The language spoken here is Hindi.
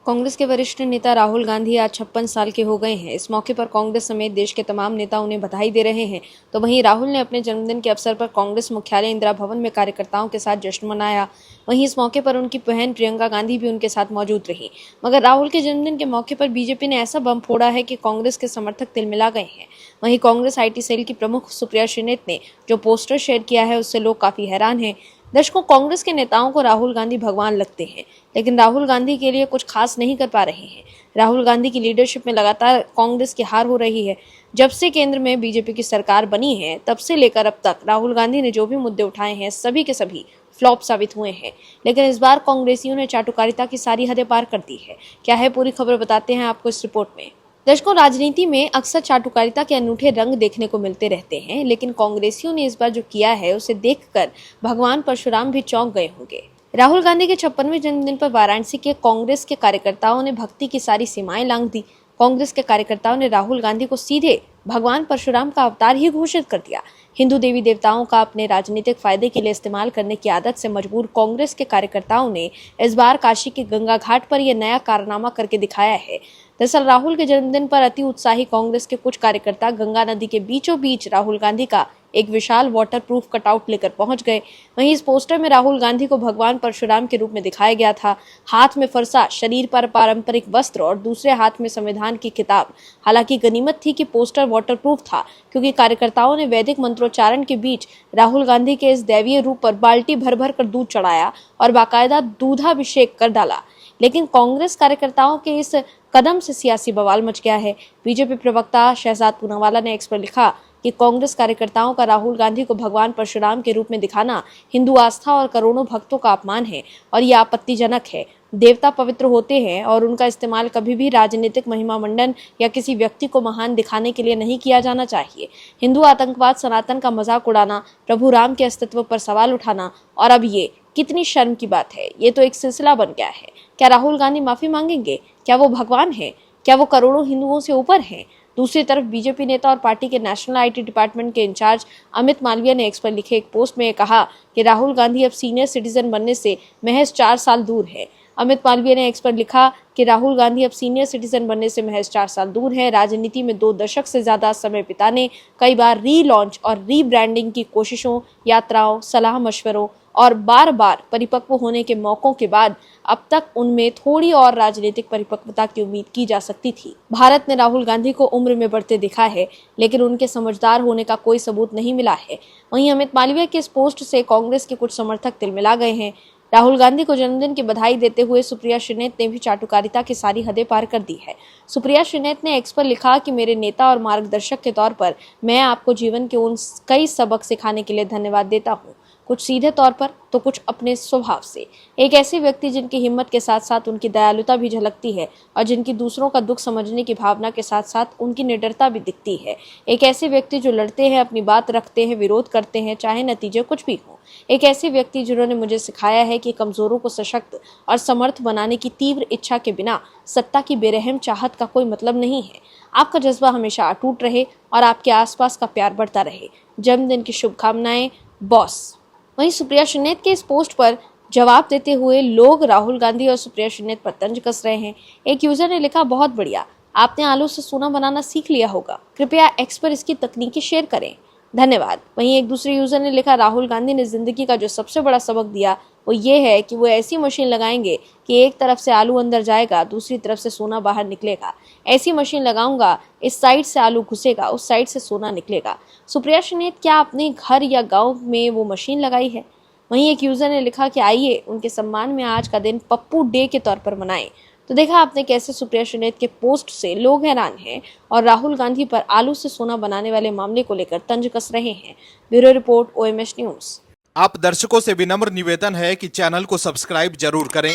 कांग्रेस के वरिष्ठ नेता राहुल गांधी आज 56 साल के हो गए हैं। इस मौके पर कांग्रेस समेत देश के तमाम नेता उन्हें बधाई दे रहे हैं। तो वहीं राहुल ने अपने जन्मदिन के अवसर पर कांग्रेस मुख्यालय इंदिरा भवन में कार्यकर्ताओं के साथ जश्न मनाया। वहीं इस मौके पर उनकी बहन प्रियंका गांधी भी उनके साथ मौजूद रही। मगर राहुल के जन्मदिन के मौके पर बीजेपी ने ऐसा बम फोड़ा है कि कांग्रेस के समर्थक तिलमिला गए हैं। वहीं कांग्रेस IT सेल की प्रमुख सुप्रिया श्रीनेत ने जो पोस्टर शेयर किया है उससे लोग काफी हैरान हैं। दर्शकों, कांग्रेस के नेताओं को राहुल गांधी भगवान लगते हैं, लेकिन राहुल गांधी के लिए कुछ खास नहीं कर पा रहे हैं। राहुल गांधी की लीडरशिप में लगातार कांग्रेस की हार हो रही है। जब से केंद्र में बीजेपी की सरकार बनी है, तब से लेकर अब तक राहुल गांधी ने जो भी मुद्दे उठाए हैं, सभी के सभी फ्लॉप साबित हुए हैं। लेकिन इस बार कांग्रेसियों ने चाटुकारिता की सारी हदें पार कर दी है। क्या है पूरी खबर, बताते हैं आपको इस रिपोर्ट में। दर्शकों, राजनीति में अक्सर चाटुकारिता के अनूठे रंग देखने को मिलते रहते हैं, लेकिन कांग्रेसियों ने इस बार जो किया है उसे देखकर भगवान परशुराम भी चौंक गए होंगे। राहुल गांधी के 56वें जन्मदिन पर वाराणसी के कांग्रेस के कार्यकर्ताओं ने भक्ति की सारी सीमाएं लांघ दी। कांग्रेस के कार्यकर्ताओं ने राहुल गांधी को सीधे भगवान परशुराम का अवतार ही घोषित कर दिया। हिंदू देवी देवताओं का अपने राजनीतिक फायदे के लिए इस्तेमाल करने की आदत से मजबूर कांग्रेस के कार्यकर्ताओं ने इस बार काशी के गंगा घाट पर यह नया कारनामा करके दिखाया है। दरअसल राहुल के जन्मदिन पर अति उत्साही कांग्रेस के कुछ कार्यकर्ता गंगा नदी के बीचों बीच राहुल गांधी का एक विशाल वाटर प्रूफ कटआउट लेकर पहुंच गए। वहीं इस पोस्टर में राहुल गांधी को भगवान परशुराम के रूप में दिखाया गया था। हाथ में फरसा, शरीर पर पारंपरिक वस्त्र और दूसरे हाथ में संविधान की किताब। हालांकि गनीमत थी कि पोस्टर वाटर प्रूफ था, क्योंकि कार्यकर्ताओं ने वैदिक मंत्रोच्चारण के बीच राहुल गांधी के इस दैवीय रूप पर बाल्टी भर भर कर दूध चढ़ाया और बाकायदा दूधाभिषेक कर डाला। लेकिन कांग्रेस कार्यकर्ताओं के इस कदम से सियासी बवाल मच गया है। बीजेपी प्रवक्ता शहजाद पूनावाला ने एक्स पर लिखा कि कांग्रेस कार्यकर्ताओं का राहुल गांधी को भगवान परशुराम के रूप में दिखाना हिंदू आस्था और करोड़ों भक्तों का अपमान है और ये आपत्तिजनक है। देवता पवित्र होते हैं और उनका इस्तेमाल कभी भी राजनीतिक महिमा मंडन या किसी व्यक्ति को महान दिखाने के लिए नहीं किया जाना चाहिए। हिंदू आतंकवाद, सनातन का मजाक उड़ाना, प्रभु राम के अस्तित्व पर सवाल उठाना और अब ये कितनी शर्म की बात है। ये तो एक सिलसिला बन गया है। क्या राहुल गांधी माफी मांगेंगे? क्या वो भगवान है? क्या वो करोड़ों हिंदुओं से ऊपर हैं? दूसरी तरफ बीजेपी नेता और पार्टी के नेशनल IT डिपार्टमेंट के इंचार्ज अमित मालवीय ने एक्स पर लिखे एक पोस्ट में कहा कि राहुल गांधी अब सीनियर सिटीजन बनने से महज 4 साल दूर है। अमित मालवीय ने एक्स पर लिखा कि राहुल गांधी अब सीनियर सिटीजन बनने से महज 4 साल दूर है। राजनीति में 2 दशक से ज्यादा समय बिताने, कई बार रीलॉन्च और रीब्रांडिंग की कोशिशों, यात्राओं, सलाह मशवरों और बार बार परिपक्व होने के मौकों के बाद अब तक उनमें थोड़ी और राजनीतिक परिपक्वता की उम्मीद की जा सकती थी। भारत ने राहुल गांधी को उम्र में बढ़ते दिखा है, लेकिन उनके समझदार होने का कोई सबूत नहीं मिला है। वहीं अमित मालवीय के इस पोस्ट से कांग्रेस के कुछ समर्थक तिलमिला गए हैं। राहुल गांधी को जन्मदिन की बधाई देते हुए सुप्रिया श्रीनेत ने भी चाटुकारिता की सारी हदें पार कर दी है। सुप्रिया श्रीनेत ने एक्स पर लिखा कि मेरे नेता और मार्गदर्शक के तौर पर मैं आपको जीवन के उन कई सबक सिखाने के लिए धन्यवाद देता हूँ, कुछ सीधे तौर पर तो कुछ अपने स्वभाव से। एक ऐसे व्यक्ति जिनकी हिम्मत के साथ साथ उनकी दयालुता भी झलकती है और जिनकी दूसरों का दुख समझने की भावना के साथ साथ उनकी निडरता भी दिखती है। एक ऐसे व्यक्ति जो लड़ते हैं, अपनी बात रखते हैं, विरोध करते हैं, चाहे नतीजे कुछ भी हो। एक ऐसे व्यक्ति जिन्होंने मुझे सिखाया है कि कमजोरों को सशक्त और समर्थ बनाने की तीव्र इच्छा के बिना सत्ता की बेरहम चाहत का कोई मतलब नहीं है। आपका जज्बा हमेशा अटूट रहे और आपके आसपास का प्यार बढ़ता रहे। जन्मदिन की शुभकामनाएं, बॉस। वहीं सुप्रिया श्रीनेत के इस पोस्ट पर जवाब देते हुए लोग राहुल गांधी और सुप्रिया श्रीनेत पर तंज कस रहे हैं। एक यूजर ने लिखा, बहुत बढ़िया, आपने आलू से सोना बनाना सीख लिया होगा, कृपया एक्स पर इसकी तकनीकी शेयर करें, धन्यवाद। वहीं एक दूसरे यूजर ने लिखा, राहुल गांधी ने जिंदगी का जो सबसे बड़ा सबक दिया वो ये है कि वो ऐसी मशीन लगाएंगे कि एक तरफ से आलू अंदर जाएगा, दूसरी तरफ से सोना बाहर निकलेगा। ऐसी मशीन लगाऊंगा, इस साइड से आलू घुसेगा, उस साइड से सोना निकलेगा। सुप्रिया श्रीनेत, क्या अपने घर या गांव में वो मशीन लगाई है? वहीं एक यूजर ने लिखा कि आइए उनके सम्मान में आज का दिन पप्पू डे के तौर पर मनाएं। तो देखा आपने कैसे सुप्रिया श्रीनेत के पोस्ट से लोग हैरान हैं और राहुल गांधी पर आलू से सोना बनाने वाले मामले को लेकर तंज कस रहे हैं। Bureau report, OMH news. आप दर्शकों से विनम्र निवेदन है कि चैनल को सब्सक्राइब जरूर करें